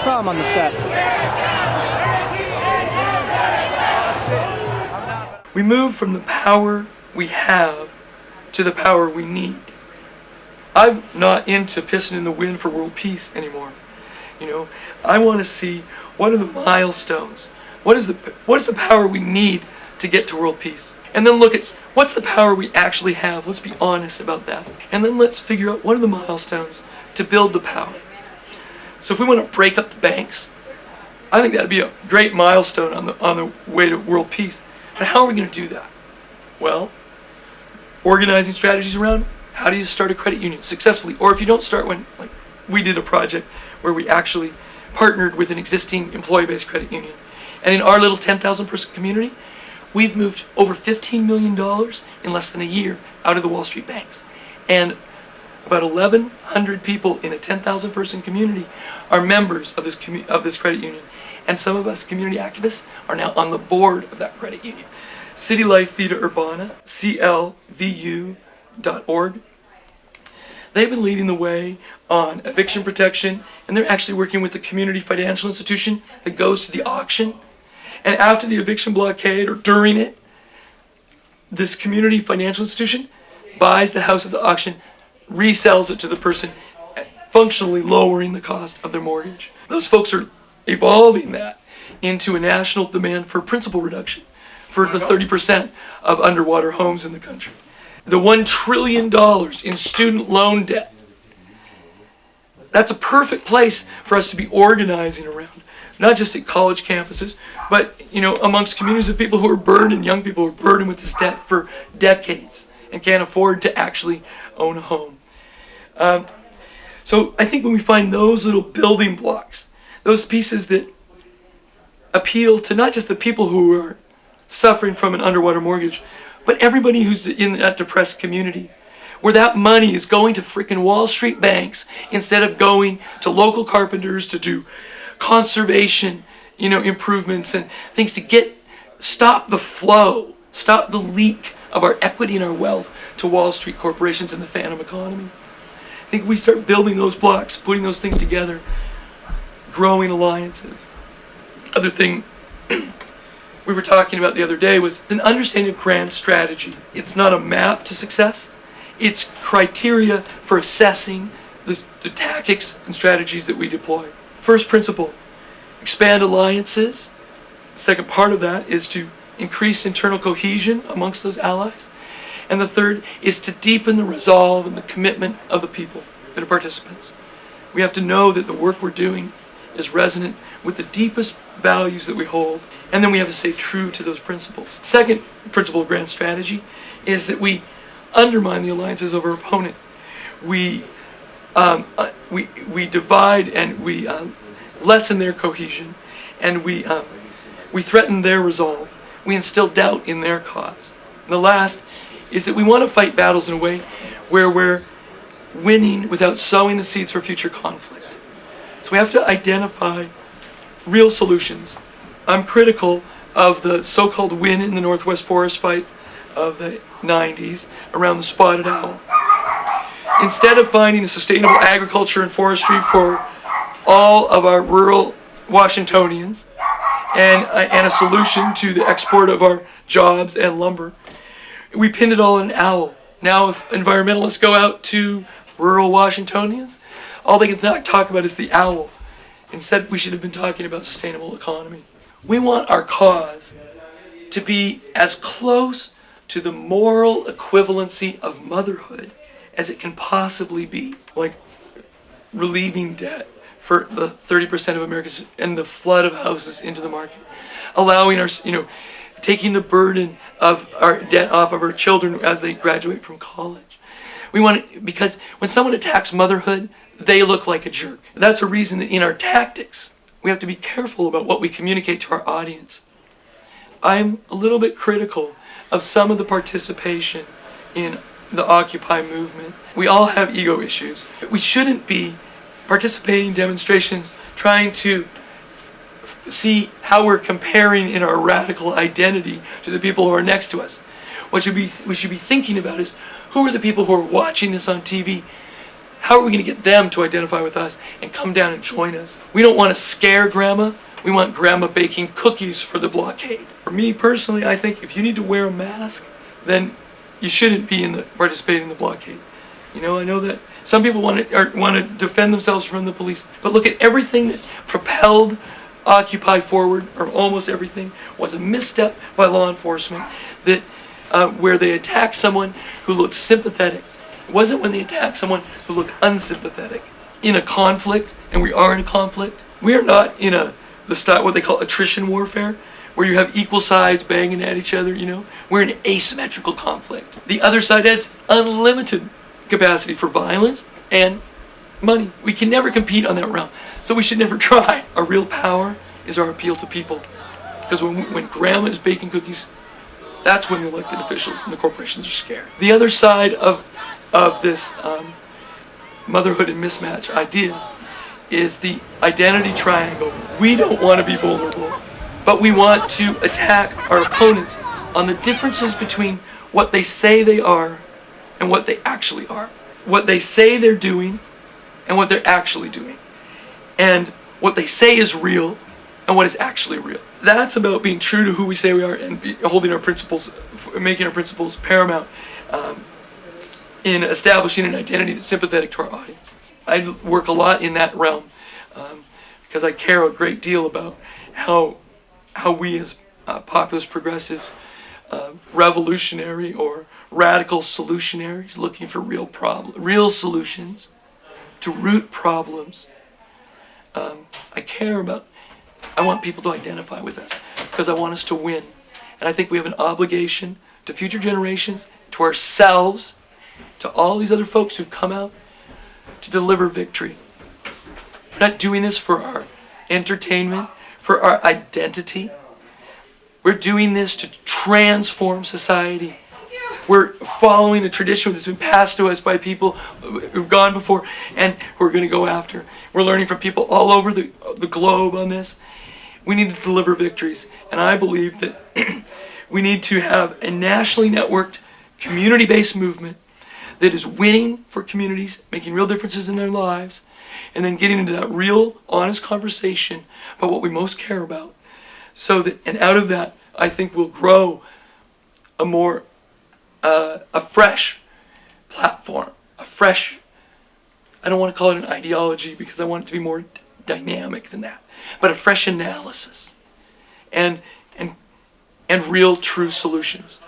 saw him on the steps. We move from the power we have to the power we need. I'm not into pissing in the wind for world peace anymore. I want to see what are the milestones. What is the power we need to get to world peace? And then look at what's the power we actually have. Let's be honest about that. And then let's figure out what are the milestones to build the power. So if we want to break up the banks, I think that'd be a great milestone on the way to world peace. But how are we going to do that? Well, organizing strategies around how do you start a credit union successfully? Or if you don't start one, like we did a project where we actually partnered with an existing employee-based credit union. And in our little 10,000 person community, we've moved over $15 million in less than a year out of the Wall Street banks. And about 1,100 people in a 10,000 person community are members of this credit union. And some of us community activists are now on the board of that credit union. City Life Vida Urbana, CLVU.org. They've been leading the way on eviction protection, and they're actually working with the community financial institution that goes to the auction. And after the eviction blockade, or during it, this community financial institution buys the house at the auction, resells it to the person, functionally lowering the cost of their mortgage. Those folks are evolving that into a national demand for principal reduction for the 30% of underwater homes in the country. The $1 trillion in student loan debt. That's a perfect place for us to be organizing around. Not just at college campuses, but amongst communities of people who are burdened, young people who are burdened with this debt for decades and can't afford to actually own a home. So I think when we find those little building blocks, those pieces that appeal to not just the people who are suffering from an underwater mortgage, but everybody who's in that depressed community, where that money is going to freaking Wall Street banks instead of going to local carpenters to do conservation, improvements and things to stop the flow, stop the leak of our equity and our wealth to Wall Street corporations and the phantom economy. I think we start building those blocks, putting those things together, growing alliances. Other thing we were talking about the other day was an understanding of grand strategy. It's not a map to success. It's criteria for assessing the tactics and strategies that we deploy. First principle, expand alliances. The second part of that is to increase internal cohesion amongst those allies. And the third is to deepen the resolve and the commitment of the people that are participants. We have to know that the work we're doing is resonant with the deepest values that we hold, and then we have to stay true to those principles. Second principle of grand strategy is that we undermine the alliances of our opponent. We divide and we lessen their cohesion, and we threaten their resolve. We instill doubt in their cause. And the last is that we want to fight battles in a way where we're winning without sowing the seeds for future conflict. So we have to identify real solutions. I'm critical of the so-called win in the Northwest Forest fight of the 90s around the spotted owl. Instead of finding a sustainable agriculture and forestry for all of our rural Washingtonians and a solution to the export of our jobs and lumber, we pinned it all on an owl. Now if environmentalists go out to rural Washingtonians, all they can talk about is the owl. Instead, we should have been talking about sustainable economy. We want our cause to be as close to the moral equivalency of motherhood as it can possibly be, like relieving debt for the 30% of Americans and the flood of houses into the market, allowing our, taking the burden of our debt off of our children as they graduate from college. We want it because when someone attacks motherhood, they look like a jerk. That's a reason that in our tactics, we have to be careful about what we communicate to our audience. I'm a little bit critical of some of the participation in the Occupy movement. We all have ego issues. We shouldn't be participating in demonstrations trying to see how we're comparing in our radical identity to the people who are next to us. What we should be thinking about is, who are the people who are watching this on TV? How are we going to get them to identify with us and come down and join us? We don't want to scare Grandma. We want Grandma baking cookies for the blockade. For me personally, I think if you need to wear a mask, then you shouldn't be participating in the blockade. I know that some people want to defend themselves from the police, but look at everything that propelled Occupy forward, or almost everything, was a misstep by law enforcement that where they attacked someone who looked sympathetic. It wasn't when they attacked someone who looked unsympathetic. In a conflict, and we are in a conflict, we are not in the style what they call attrition warfare, where you have equal sides banging at each other. We're in asymmetrical conflict. The other side has unlimited capacity for violence and money. We can never compete on that realm, so we should never try. Our real power is our appeal to people, because when Grandma is baking cookies, that's when the elected officials and the corporations are scared. The other side of this motherhood and mismatch idea is the identity triangle. We don't want to be vulnerable, but we want to attack our opponents on the differences between what they say they are and what they actually are. What they say they're doing and what they're actually doing. And what they say is real and what is actually real. That's about being true to who we say we are and holding our principles, making our principles paramount in establishing an identity that's sympathetic to our audience. I work a lot in that realm because I care a great deal about how we as populist progressives, revolutionary or radical solutionaries looking for real solutions to root problems. I want people to identify with us because I want us to win. And I think we have an obligation to future generations, to ourselves, to all these other folks who've come out to deliver victory. We're not doing this for our entertainment, for our identity. We're doing this to transform society. We're following a tradition that's been passed to us by people who've gone before and who are going to go after. We're learning from people all over the globe on this. We need to deliver victories. And I believe that we need to have a nationally networked, community-based movement that is winning for communities, making real differences in their lives, and then getting into that real, honest conversation about what we most care about. And out of that, I think we'll grow a fresh platform, I don't want to call it an ideology because I want it to be more dynamic than that, but a fresh analysis and real true solutions.